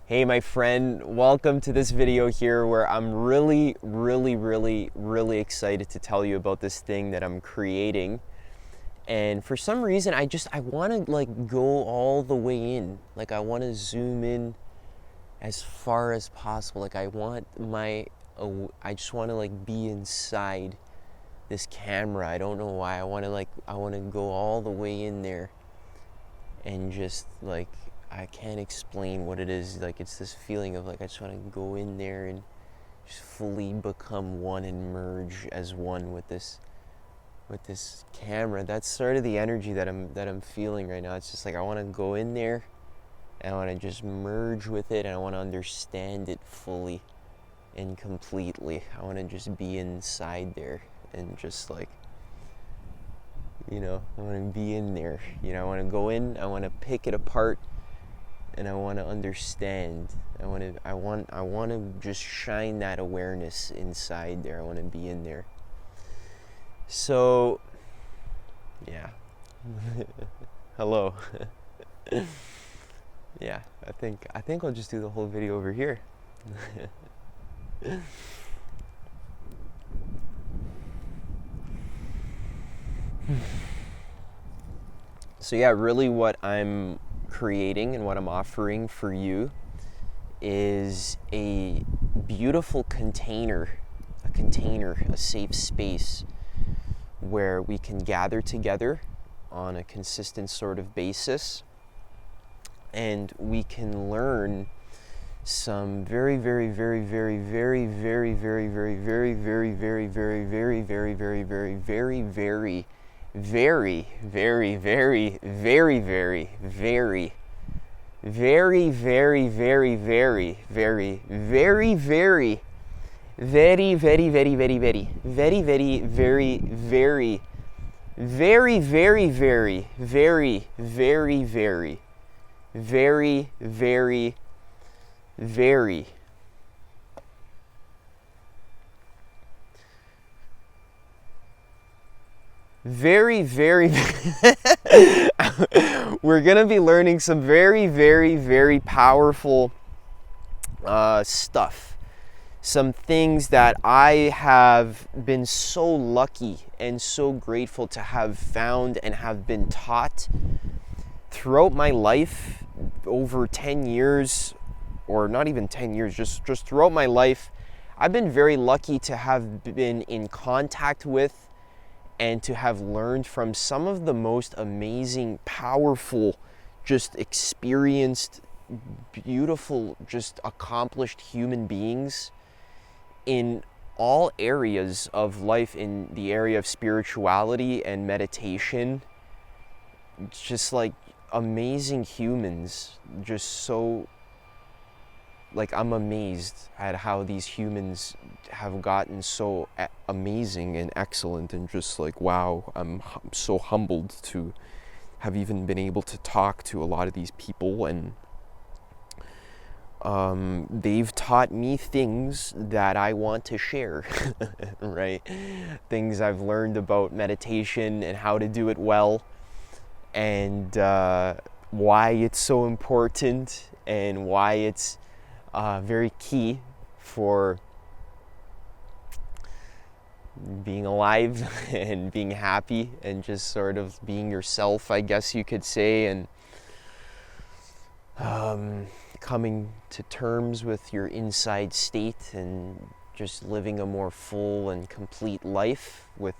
Hey my friend, welcome to this video here where I'm really excited to tell you about this thing that I'm creating. And for some reason I want to go all the way in. I want to zoom in as far as possible. I just want to be inside this camera. I don't know why. I want to go all the way in there and just I can't explain what it is. It's this feeling of I just want to go in there and just fully become one and merge as one with this camera. That's sort of the energy that I'm feeling right now. It's just I want to go in there and I want to just merge with it, and I want to understand it fully and completely. I want to just be inside there and just I want to be in there. I want to go in, I want to pick it apart, and I want to understand. I want to just shine that awareness inside there. I want to be in there. So, yeah. Hello. Yeah, I think I'll just do the whole video over here. So yeah, really what I'm creating and what I'm offering for you is a beautiful container, a safe space where we can gather together on a consistent sort of basis, and we can learn some very we're gonna be learning some very powerful stuff. Some things that I have been so lucky and so grateful to have found and have been taught throughout my life over 10 years, or not even 10 years, just throughout my life. I've been very lucky to have been in contact with and to have learned from some of the most amazing, powerful, just experienced, beautiful, just accomplished human beings in all areas of life, in the area of spirituality and meditation. It's just amazing humans. Just so I'm amazed at how these humans have gotten so amazing and excellent, and just wow, I'm so humbled to have even been able to talk to a lot of these people, and they've taught me things that I want to share, right? Things I've learned about meditation and how to do it well, and why it's so important, and why it's very key for being alive and being happy and just sort of being yourself, I guess you could say, and coming to terms with your inside state and just living a more full and complete life with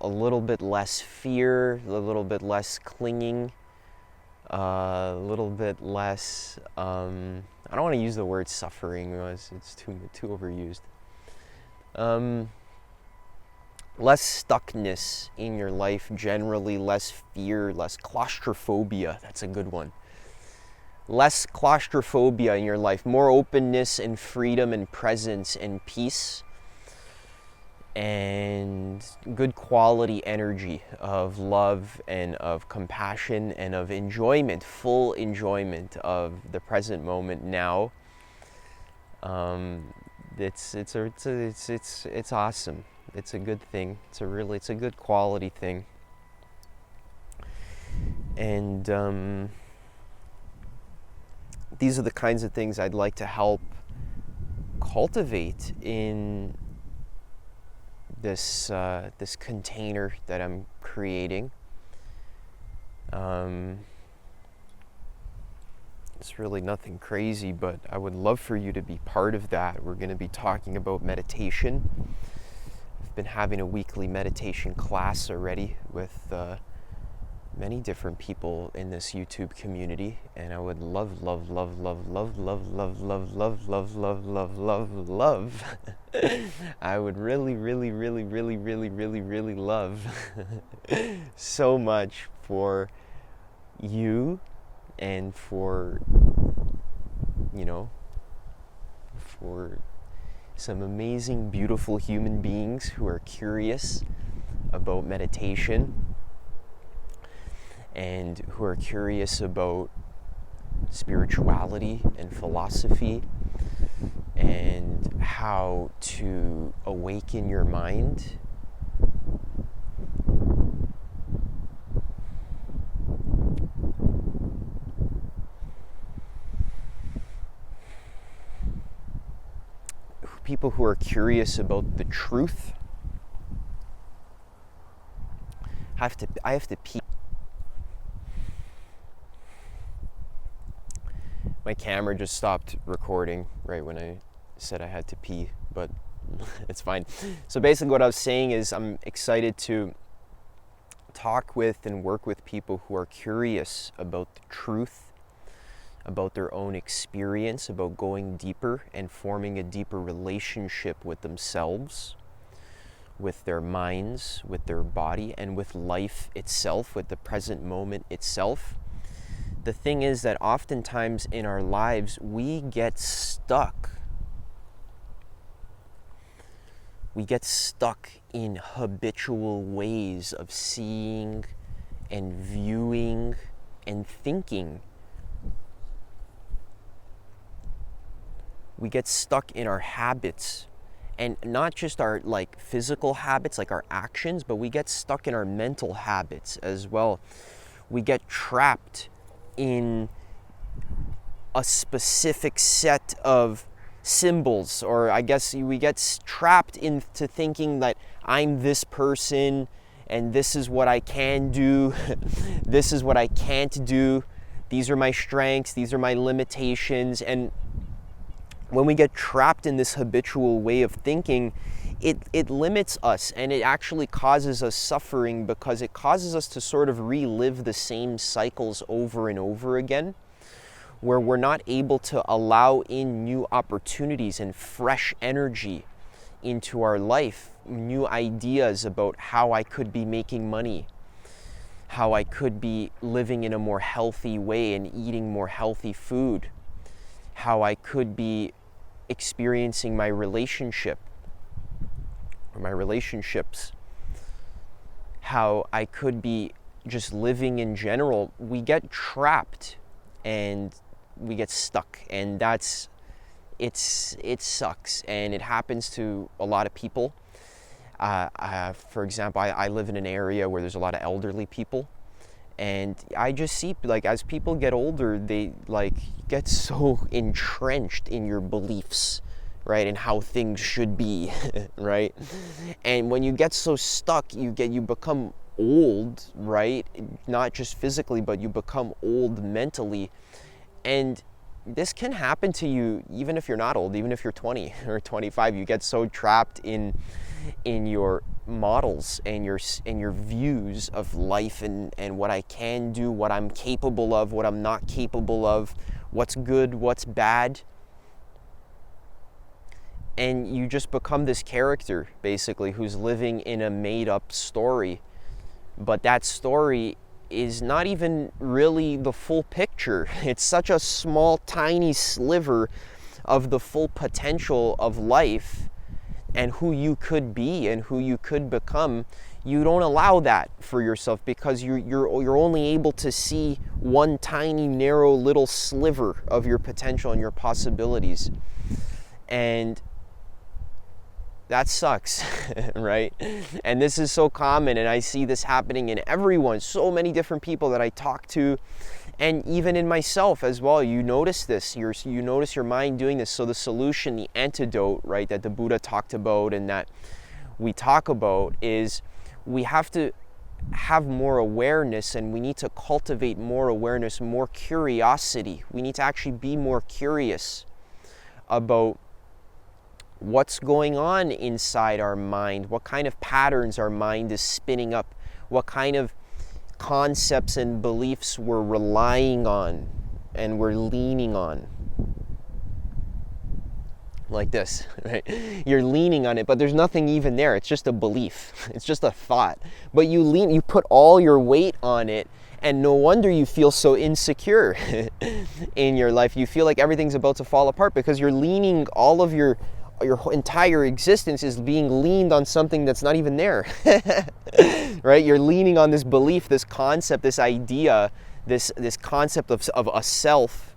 a little bit less fear, a little bit less clinging, a little bit less, I don't want to use the word suffering, it's too overused. Less stuckness in your life generally, less fear, less claustrophobia. That's a good one. Less claustrophobia in your life, more openness and freedom and presence and peace, and good quality energy of love and of compassion and of enjoyment, full enjoyment of the present moment now. It's awesome. It's a good thing. It's a good quality thing. And these are the kinds of things I'd like to help cultivate in this this container that I'm creating. It's really nothing crazy, but I would love for you to be part of that. We're going to be talking about meditation. I've been having a weekly meditation class already with many different people in this YouTube community, and I would love I would really love so much for you and for some amazing, beautiful human beings who are curious about meditation and who are curious about spirituality and philosophy and how to awaken your mind. People who are curious about the truth. I have to pee. My camera just stopped recording right when I said I had to pee, but it's fine. So basically what I was saying is I'm excited to talk with and work with people who are curious about the truth, about their own experience, about going deeper and forming a deeper relationship with themselves, with their minds, with their body, and with life itself, with the present moment itself. The thing is that oftentimes in our lives, we get stuck. We get stuck in habitual ways of seeing and viewing and thinking. We get stuck in our habits, and not just our physical habits, like our actions, but we get stuck in our mental habits as well. We get trapped in a specific set of symbols, or I guess we get trapped into thinking that I'm this person and this is what I can do, this is what I can't do, these are my strengths, these are my limitations. And when we get trapped in this habitual way of thinking, it limits us, and it actually causes us suffering, because it causes us to sort of relive the same cycles over and over again, where we're not able to allow in new opportunities and fresh energy into our life, new ideas about how I could be making money, how I could be living in a more healthy way and eating more healthy food, how I could be experiencing my relationship or my relationships, how I could be just living in general. We get trapped and we get stuck, and it sucks, and it happens to a lot of people. For example, I live in an area where there's a lot of elderly people, and I just see, as people get older, they get so entrenched in your beliefs, right, and how things should be, right? And when you get so stuck, you become old, right? Not just physically, but you become old mentally. And this can happen to you even if you're not old, even if you're 20 or 25. You get so trapped in your models and your views of life and what I can do, what I'm capable of, what I'm not capable of, what's good, what's bad. And you just become this character, basically, who's living in a made-up story. But that story is not even really the full picture. It's such a small, tiny sliver of the full potential of life and who you could be and who you could become. You don't allow that for yourself, because you're only able to see one tiny, narrow little sliver of your potential and your possibilities. And that sucks, right? And this is so common, and I see this happening in everyone, so many different people that I talk to, And even in myself as well, you notice this, you notice your mind doing this. So the solution, the antidote, right, that the Buddha talked about and that we talk about is we have to have more awareness, and we need to cultivate more awareness, more curiosity. We need to actually be more curious about what's going on inside our mind, what kind of patterns our mind is spinning up, what kind of concepts and beliefs we're relying on and we're leaning on. Like this, right? You're leaning on it, but there's nothing even there. It's just a belief. It's just a thought. But you put all your weight on it, and no wonder you feel so insecure in your life. You feel like everything's about to fall apart because you're leaning, all of your entire existence is being leaned on something that's not even there. Right? You're leaning on this belief, this concept, this idea, this concept of a self,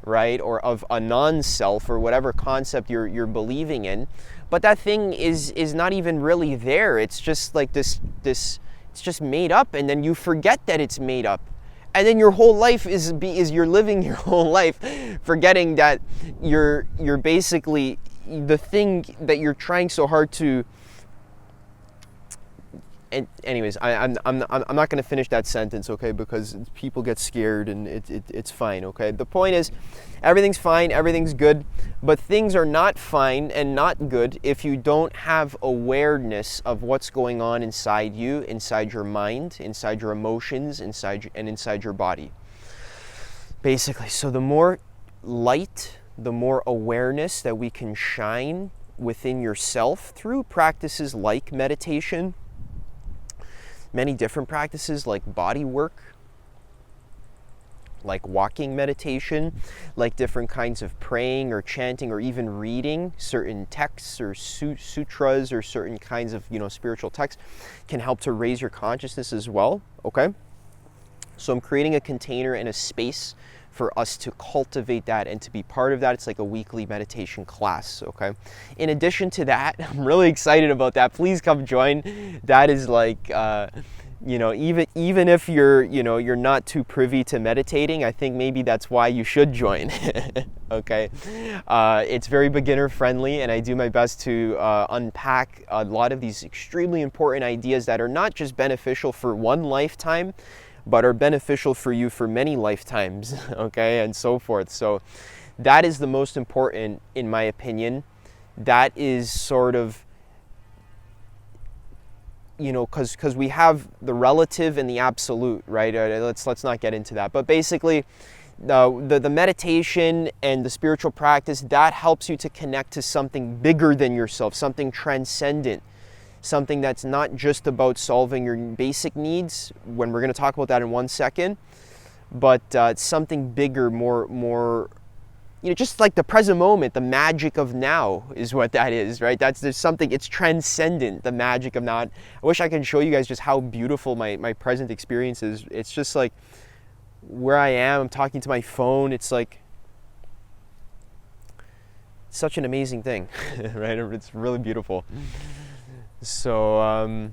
right? Or of a non-self, or whatever concept you're believing in. But that thing is not even really there. It's just like this it's just made up, and then you forget that it's made up. And then your whole life is you're living your whole life forgetting that you're basically the thing that you're trying so hard to. And anyways, I'm not going to finish that sentence, okay? Because people get scared, and it's fine, okay? The point is, everything's fine, everything's good, but things are not fine and not good if you don't have awareness of what's going on inside you, inside your mind, inside your emotions, inside your body. Basically, so the more light, the more awareness that we can shine within yourself through practices like meditation, many different practices like body work, like walking meditation, like different kinds of praying or chanting, or even reading certain texts or sutras or certain kinds of, spiritual texts can help to raise your consciousness as well, okay? So I'm creating a container and a space for us to cultivate that and to be part of that. It's like a weekly meditation class, okay? In addition to that, I'm really excited about that. Please come join. That is like, even if you're not too privy to meditating, I think maybe that's why you should join, okay? It's very beginner friendly, and I do my best to unpack a lot of these extremely important ideas that are not just beneficial for one lifetime, but are beneficial for you for many lifetimes, okay, and so forth. So that is the most important, in my opinion. That is sort of, because we have the relative and the absolute, right? Let's not get into that. But basically, the meditation and the spiritual practice, that helps you to connect to something bigger than yourself, something transcendent, something that's not just about solving your basic needs, when we're going to talk about that in 1 second, but something bigger, more, just like the present moment, the magic of now is what that is, right? There's something, it's transcendent, the magic of now. I wish I could show you guys just how beautiful my present experience is. It's just like where I am, I'm talking to my phone, it's like such an amazing thing, right? It's really beautiful. So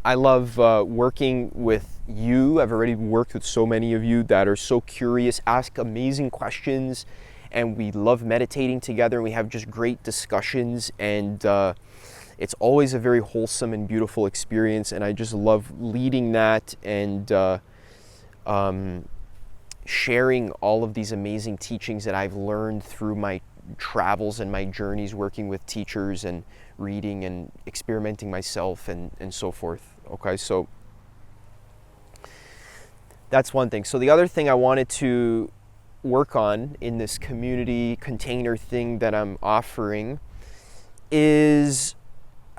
I love working with you. I've already worked with so many of you that are so curious, ask amazing questions, and we love meditating together, and we have just great discussions, and it's always a very wholesome and beautiful experience, and I just love leading that and sharing all of these amazing teachings that I've learned through my travels and my journeys working with teachers and reading and experimenting myself and so forth. Okay, so that's one thing. So the other thing I wanted to work on in this community container thing that I'm offering is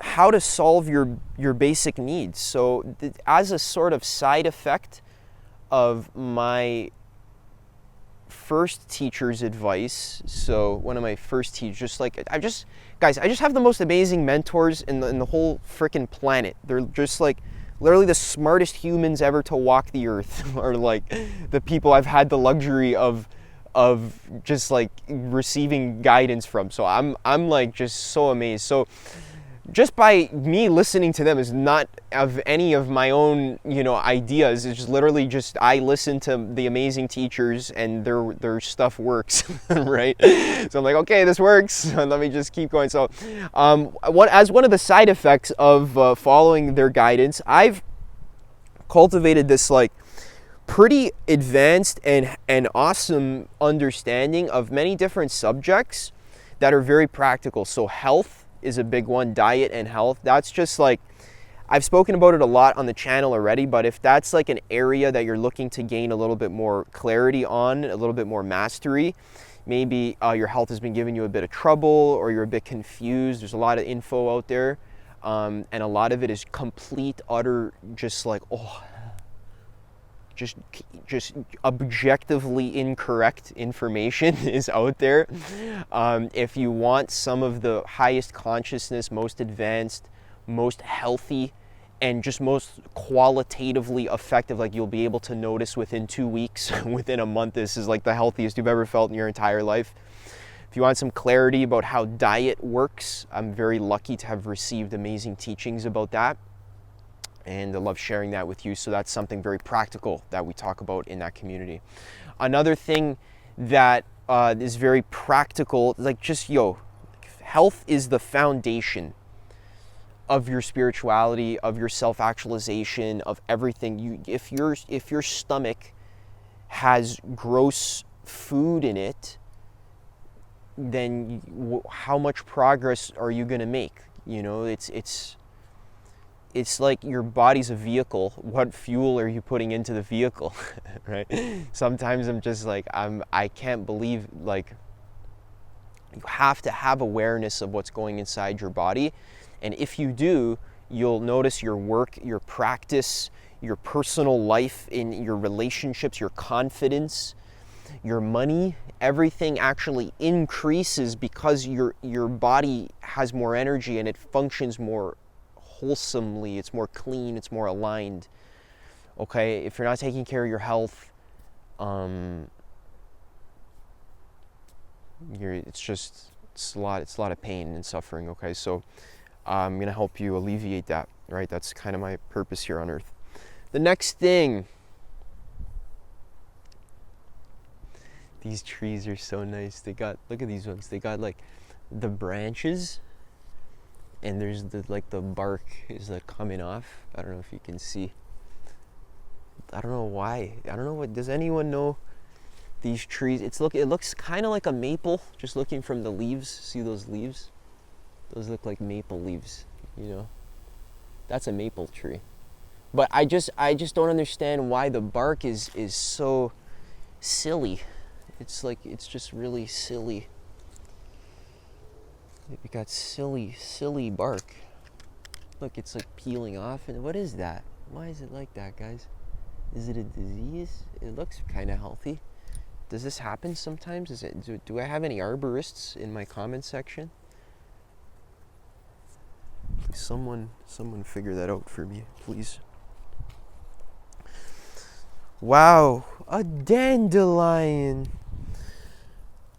how to solve your basic needs. So as a sort of side effect of my first teacher's advice, so one of my first teachers, I just have the most amazing mentors in the whole freaking planet. They're just like literally the smartest humans ever to walk the earth, or like the people I've had the luxury of just like receiving guidance from. So I'm like just so amazed. So just by me listening to them is not of any of my own, ideas. It's just literally just I listen to the amazing teachers and their stuff works, right? So I'm like, okay, this works. Let me just keep going. So, as one of the side effects of following their guidance, I've cultivated this like pretty advanced and awesome understanding of many different subjects that are very practical. So health is a big one, diet and health. That's just like, I've spoken about it a lot on the channel already, but if that's like an area that you're looking to gain a little bit more clarity on, a little bit more mastery, maybe your health has been giving you a bit of trouble or you're a bit confused. There's a lot of info out there, and a lot of it is complete, utter, just like, just objectively incorrect information is out there. If you want some of the highest consciousness, most advanced, most healthy, and just most qualitatively effective, like you'll be able to notice within 2 weeks, within a month, this is like the healthiest you've ever felt in your entire life. If you want some clarity about how diet works, I'm very lucky to have received amazing teachings about that. And I love sharing that with you. So that's something very practical that we talk about in that community. Another thing that is very practical, like just, health is the foundation of your spirituality, of your self-actualization, of everything. If your stomach has gross food in it, then how much progress are you going to make? It's like your body's a vehicle. What fuel are you putting into the vehicle, right? Sometimes I'm just like, I can't believe, like, you have to have awareness of what's going inside your body. And if you do, you'll notice your work, your practice, your personal life, in your relationships, your confidence, your money, everything actually increases because your body has more energy and it functions more wholesomely, it's more clean, it's more aligned. Okay, if you're not taking care of your health, it's a lot of pain and suffering. Okay, so I'm gonna help you alleviate that, right? That's kind of my purpose here on earth. The next thing, these trees are so nice. Look at these ones, they got like the branches, and there's the bark is like coming off. I don't know if you can see. I don't know why. I don't know does anyone know these trees? It looks kind of like a maple, just looking from the leaves. See those leaves? Those look like maple leaves, That's a maple tree. But I just don't understand why the bark is so silly. It's just really silly. You got silly bark. Look, it's like peeling off. And what is that? Why is it like that, guys? Is it a disease? It looks kind of healthy. Does this happen sometimes? Do I have any arborists in my comment section? Someone figure that out for me, please. Wow, a dandelion.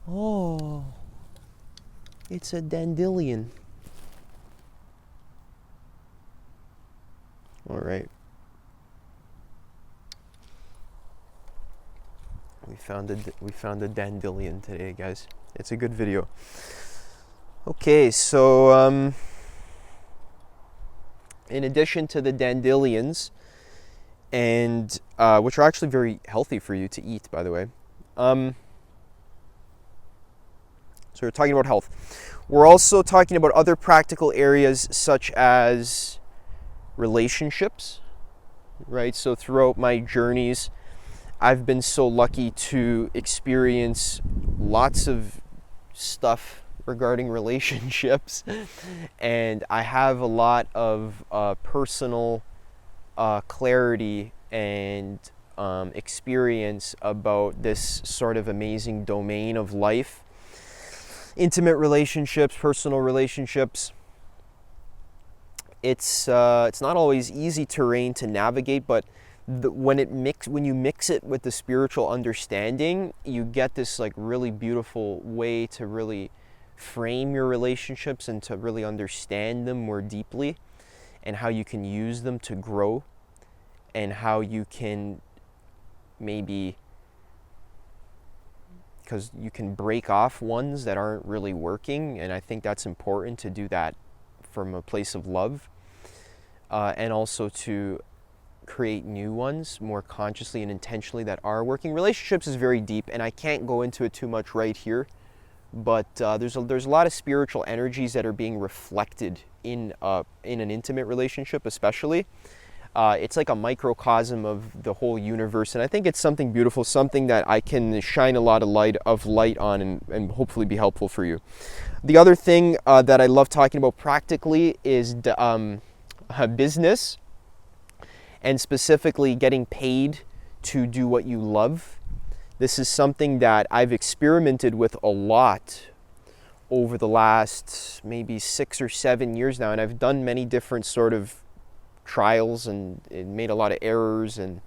Oh. It's a dandelion. All right. We found a dandelion today, guys. It's a good video. Okay, so in addition to the dandelions, and which are actually very healthy for you to eat, by the way. So we're talking about health. We're also talking about other practical areas such as relationships, right? So throughout my journeys, I've been so lucky to experience lots of stuff regarding relationships, and I have a lot of personal clarity and experience about this sort of amazing domain of life. Intimate relationships, personal relationships. It's not always easy terrain to navigate, but when you mix it with the spiritual understanding, you get this like really beautiful way to really frame your relationships and to really understand them more deeply, and how you can use them to grow, and how you can maybe, because you can break off ones that aren't really working, and I think that's important to do that from a place of love, and also to create new ones more consciously and intentionally that are working. Relationships is very deep, and I can't go into it too much right here, but there's a lot of spiritual energies that are being reflected in an intimate relationship, especially. It's like a microcosm of the whole universe, and I think it's something beautiful, something that I can shine a lot of light on, and hopefully be helpful for you. The other thing that I love talking about practically is business, and specifically getting paid to do what you love. This is something that I've experimented with a lot over the last maybe 6 or 7 years now, and I've done many different sort of trials and made a lot of errors and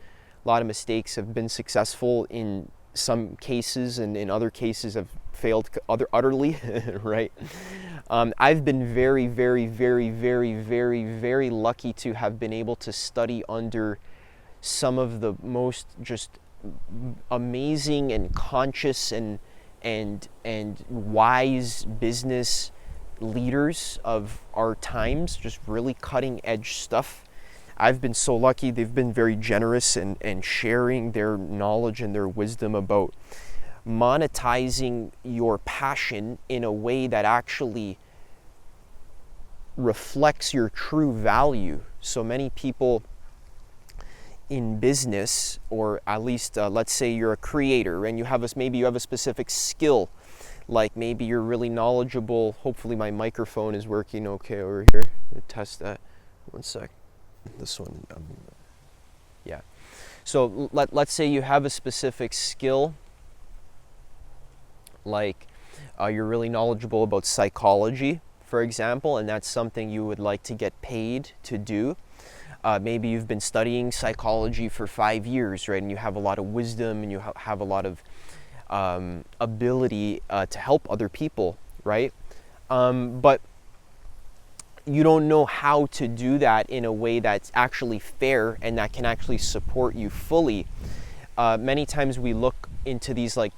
a lot of mistakes. Have been successful in some cases, and in other cases have failed utterly, right? I've been very, very, very, very, very, very lucky to have been able to study under some of the most just amazing and conscious and wise business leaders of our times, just really cutting edge stuff. I've been so lucky. They've been very generous and sharing their knowledge and their wisdom about monetizing your passion in a way that actually reflects your true value. So many people in business, or at least let's say you're a creator and maybe you have a specific skill, like maybe you're really knowledgeable. Hopefully my microphone is working okay over here. Test that. One sec. This one, yeah. So let's say you have a specific skill, like you're really knowledgeable about psychology, for example, and that's something you would like to get paid to do. Maybe you've been studying psychology for 5 years, right? And you have a lot of wisdom, and you have a lot of ability to help other people, right? But you don't know how to do that in a way that's actually fair and that can actually support you fully. Many times we look into these like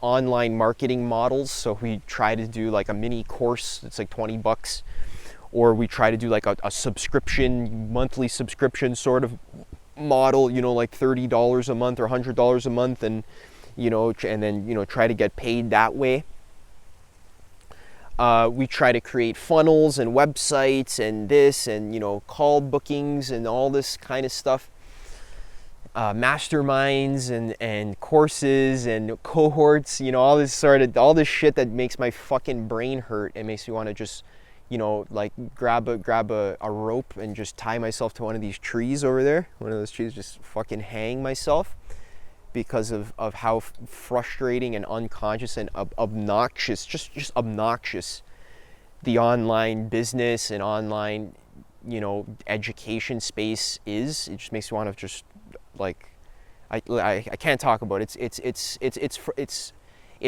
online marketing models. So we try to do like a mini course. It's like $20, or we try to do like a subscription, monthly subscription sort of model, like $30 a month or $100 a month, and then try to get paid that way. We try to create funnels and websites and this and call bookings and all this kind of stuff, masterminds and courses and cohorts, all this shit that makes my fucking brain hurt and makes me want to just like grab a rope and just tie myself to one of these trees over there, one of those trees, just fucking hang myself, because of how frustrating and unconscious and obnoxious, just obnoxious, the online business and online, education space is. It just makes me want to just like, I can't talk about it. It's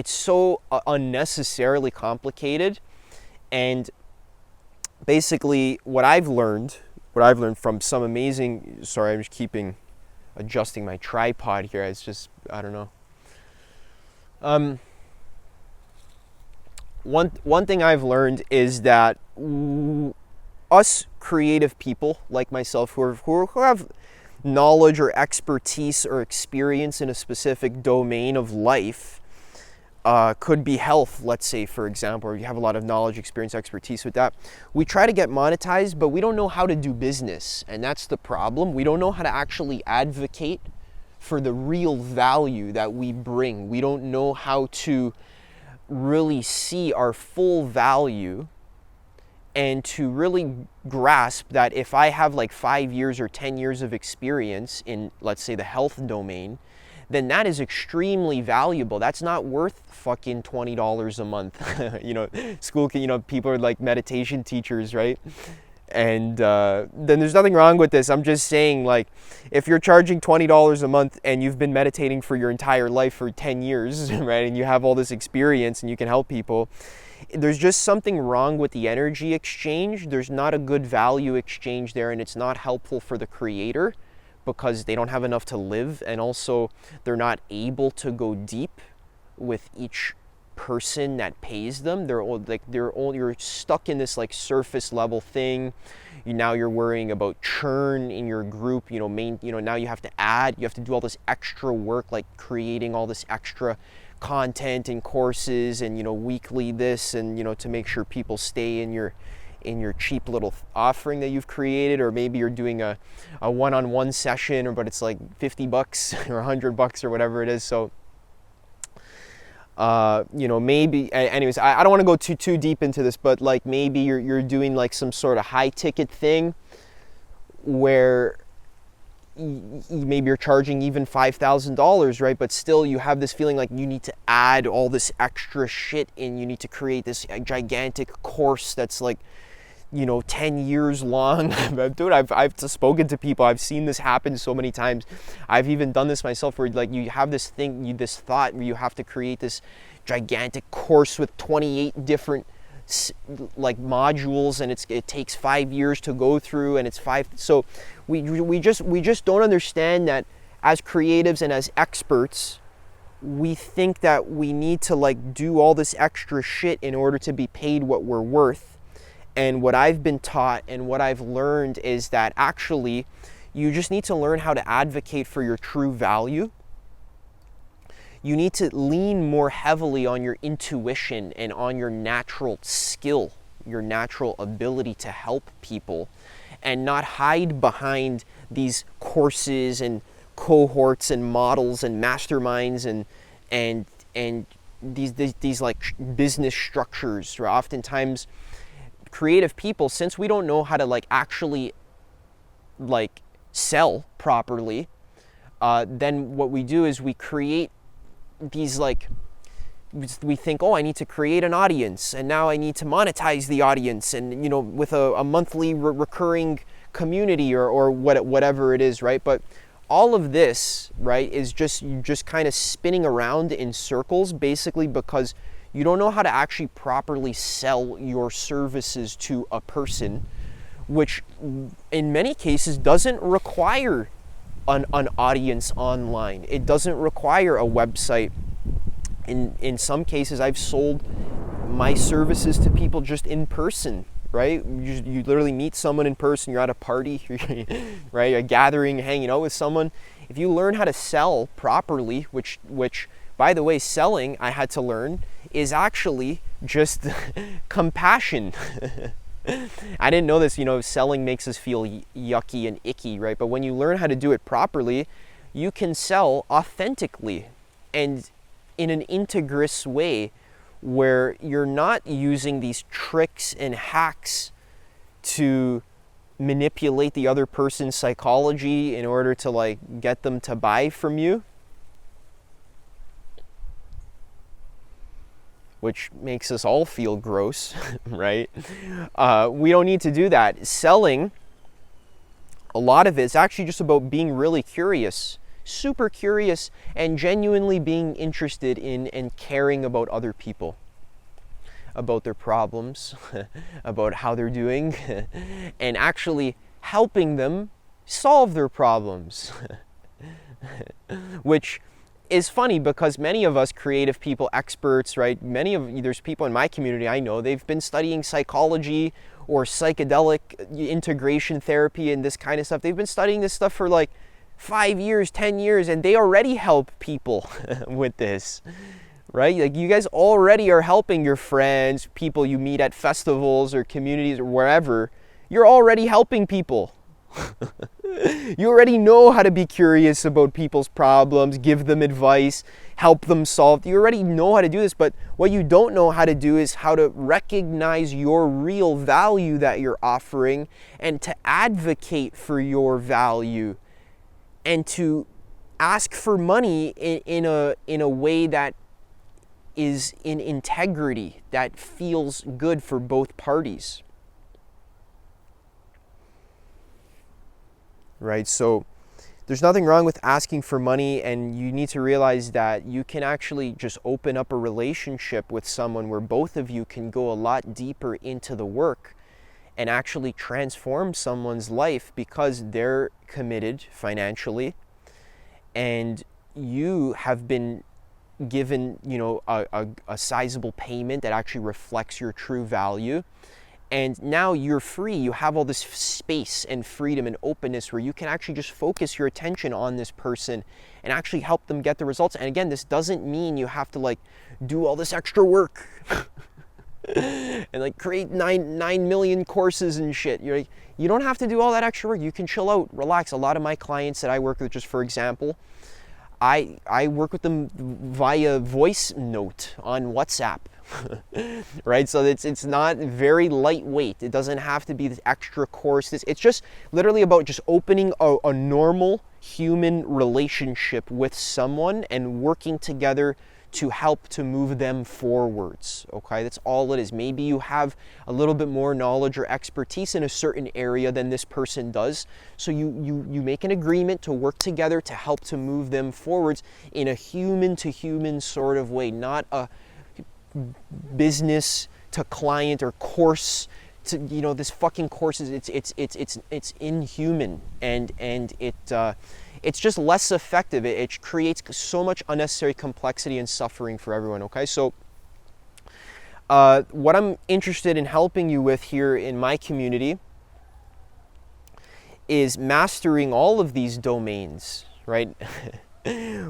so unnecessarily complicated. And basically what I've learned from some amazing, sorry, I'm just adjusting my tripod here. It's just, I don't know. One thing I've learned is that us creative people like myself who have knowledge or expertise or experience in a specific domain of life, could be health, let's say, for example, or you have a lot of knowledge, experience, expertise with that. We try to get monetized, but we don't know how to do business, and that's the problem. We don't know how to actually advocate for the real value that we bring. We don't know how to really see our full value and to really grasp that if I have like 5 years or 10 years of experience in, let's say, the health domain, then that is extremely valuable. That's not worth fucking $20 a month. School can, people are like meditation teachers, right? And then there's nothing wrong with this. I'm just saying, like, if you're charging $20 a month and you've been meditating for your entire life for 10 years, right, and you have all this experience and you can help people, there's just something wrong with the energy exchange. There's not a good value exchange there, and it's not helpful for the creator because they don't have enough to live, and also they're not able to go deep with each person that pays them. You're stuck in this like surface level thing. Now you're worrying about churn in your group. Now you have to do all this extra work, like creating all this extra content and courses and weekly this and to make sure people stay in your cheap little offering that you've created. Or maybe you're doing a one-on-one session, but it's like $50 or $100 or whatever it is. So maybe, anyways, I don't want to go too deep into this, but like maybe you're doing like some sort of high ticket thing where maybe you're charging even $5,000, right? But still you have this feeling like you need to add all this extra shit in. You need to create this gigantic course that's like 10 years long. Dude, I've spoken to people. I've seen this happen so many times. I've even done this myself, where like you have this thought where you have to create this gigantic course with 28 different like modules, and it takes 5 years to go through, and it's five. So we just don't understand that as creatives and as experts, we think that we need to like do all this extra shit in order to be paid what we're worth. And what I've been taught and what I've learned is that actually you just need to learn how to advocate for your true value. You need to lean more heavily on your intuition and on your natural skill, your natural ability to help people, and not hide behind these courses and cohorts and models and masterminds and these like business structures. Where oftentimes creative people, since we don't know how to like actually like sell properly, then what we do is we create these like, we think, oh, I need to create an audience, and now I need to monetize the audience, and with a monthly recurring community or whatever it is, right? But all of this, right, is just kind of spinning around in circles, basically because you don't know how to actually properly sell your services to a person, which in many cases doesn't require an audience online. It doesn't require a website. In some cases, I've sold my services to people just in person, right? You literally meet someone in person. You're at a party, right? A gathering, hanging out with someone. If you learn how to sell properly, which by the way, selling, I had to learn, is actually just compassion. I didn't know this, selling makes us feel yucky and icky, right? But when you learn how to do it properly, you can sell authentically and in an integrous way, where you're not using these tricks and hacks to manipulate the other person's psychology in order to like get them to buy from you, which makes us all feel gross, right? We don't need to do that. Selling, a lot of it is actually just about being really curious, super curious, and genuinely being interested in and caring about other people, about their problems, about how they're doing, and actually helping them solve their problems. Which is funny because many of us creative people, experts, right? There's people in my community I know, they've been studying psychology or psychedelic integration therapy and this kind of stuff. They've been studying this stuff for like 5 years, 10 years, and they already help people with this, right? Like you guys already are helping your friends, people you meet at festivals or communities or wherever. You're already helping people. You already know how to be curious about people's problems, give them advice, help them solve. You already know how to do this, but what you don't know how to do is how to recognize your real value that you're offering and to advocate for your value and to ask for money in a way that is in integrity, that feels good for both parties. right? So there's nothing wrong with asking for money, and you need to realize that you can actually just open up a relationship with someone where both of you can go a lot deeper into the work and actually transform someone's life because they're committed financially and you have been given, a sizable payment that actually reflects your true value. And now you're free. You have all this space and freedom and openness where you can actually just focus your attention on this person and actually help them get the results. And again, this doesn't mean you have to do all this extra work and create 9 million courses and shit. You don't have to do all that extra work. You can chill out, relax. A lot of my clients that I work with, just for example, I work with them via voice note on WhatsApp, right? So it's not very lightweight. It doesn't have to be this extra course. It's just literally about just opening a normal human relationship with someone and working together to help to move them forwards, okay? That's all it is. Maybe you have a little bit more knowledge or expertise in a certain area than this person does, so you make an agreement to work together to help to move them forwards in a human-to-human sort of way, not a business to client or course to, this fucking course is, it's inhuman, and it's just less effective. It creates so much unnecessary complexity and suffering for everyone, okay? So what I'm interested in helping you with here in my community is mastering all of these domains, right?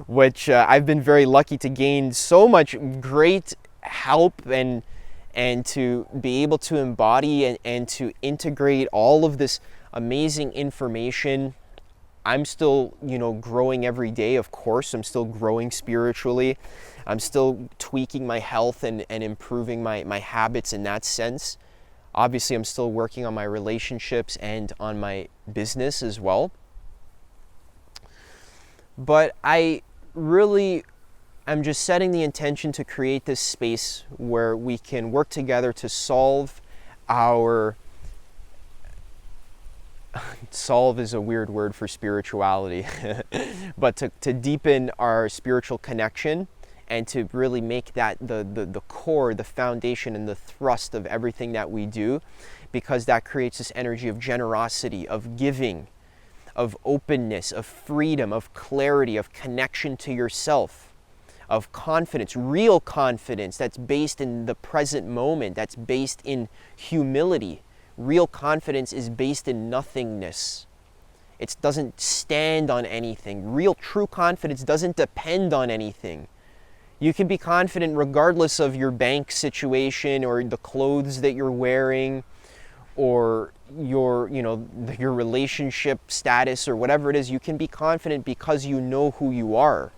Which I've been very lucky to gain so much great help and to be able to embody and to integrate all of this amazing information. I'm still, growing every day, of course. I'm still growing spiritually. I'm still tweaking my health and improving my habits in that sense. Obviously, I'm still working on my relationships and on my business as well. But I'm just setting the intention to create this space where we can work together to solve is a weird word for spirituality, but to deepen our spiritual connection and to really make that the core, the foundation, and the thrust of everything that we do, because that creates this energy of generosity, of giving, of openness, of freedom, of clarity, of connection to yourself, of confidence, real confidence that's based in the present moment, that's based in humility. Real confidence is based in nothingness. It doesn't stand on anything. Real true confidence doesn't depend on anything. You can be confident regardless of your bank situation or the clothes that you're wearing or your relationship status or whatever it is. You can be confident because you know who you are.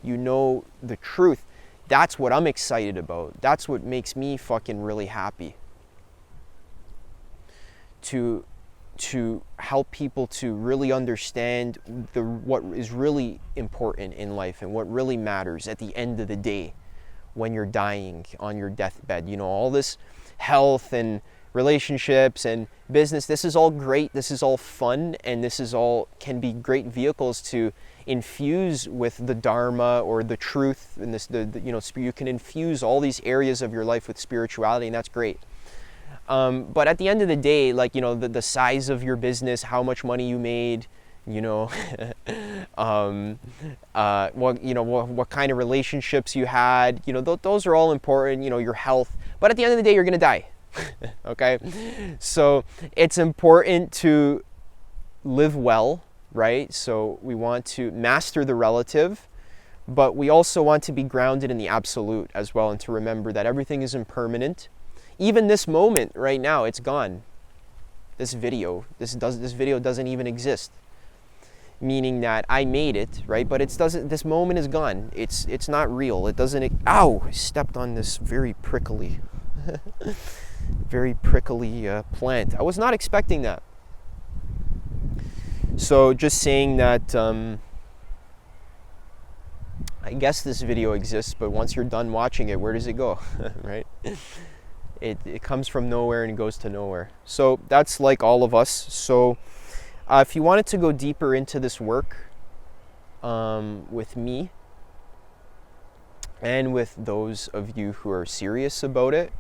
You know the truth. That's what I'm excited about. That's what makes me fucking really happy. To help people to really understand what is really important in life and what really matters at the end of the day when you're dying on your deathbed. All this health and relationships and business, this is all great, this is all fun, and this is all can be great vehicles to infuse with the Dharma or the truth, and you can infuse all these areas of your life with spirituality, and that's great. But at the end of the day, the size of your business, how much money you made, what kind of relationships you had, those are all important, your health. But at the end of the day, you're going to die. Okay? So it's important to live well, right? So we want to master the relative, but we also want to be grounded in the absolute as well, and to remember that everything is impermanent. Even this moment right now, it's gone. This video doesn't even exist. Meaning that I made it, right? But this moment is gone. It's not real. It doesn't. Ow! I stepped on this very prickly plant. I was not expecting that. So just saying that I guess this video exists, but once you're done watching it, where does it go? Right? It comes from nowhere and goes to nowhere. So that's like all of us. So If you wanted to go deeper into this work with me and with those of you who are serious about it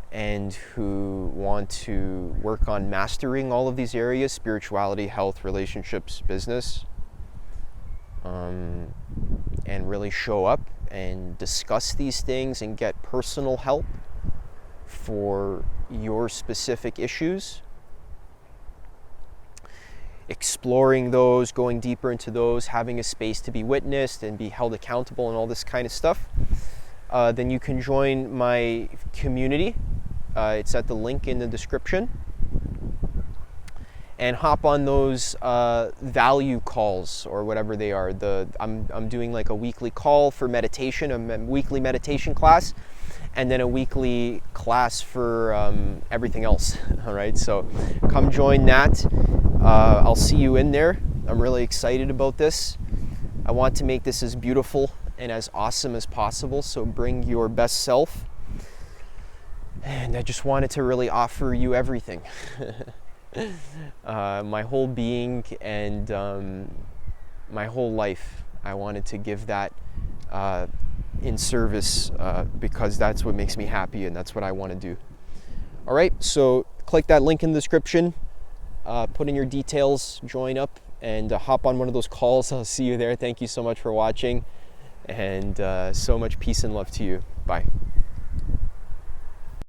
and who want to work on mastering all of these areas, spirituality, health, relationships, business, and really show up and discuss these things and get personal help for your specific issues, exploring those, going deeper into those, having a space to be witnessed and be held accountable and all this kind of stuff, then you can join my community. It's at the link in the description. And hop on those value calls or whatever they are. I'm doing like a weekly call for meditation, a weekly meditation class, and then a weekly class for everything else. All right, so come join that. I'll see you in there. I'm really excited about this. I want to make this as beautiful and as awesome as possible, so bring your best self. And I just wanted to really offer you everything. My whole being and my whole life. I wanted to give that in service because that's what makes me happy and that's what I want to do. All right, so click that link in the description, put in your details, join up, and hop on one of those calls. I'll see you there. Thank you so much for watching, and so much peace and love to you. Bye.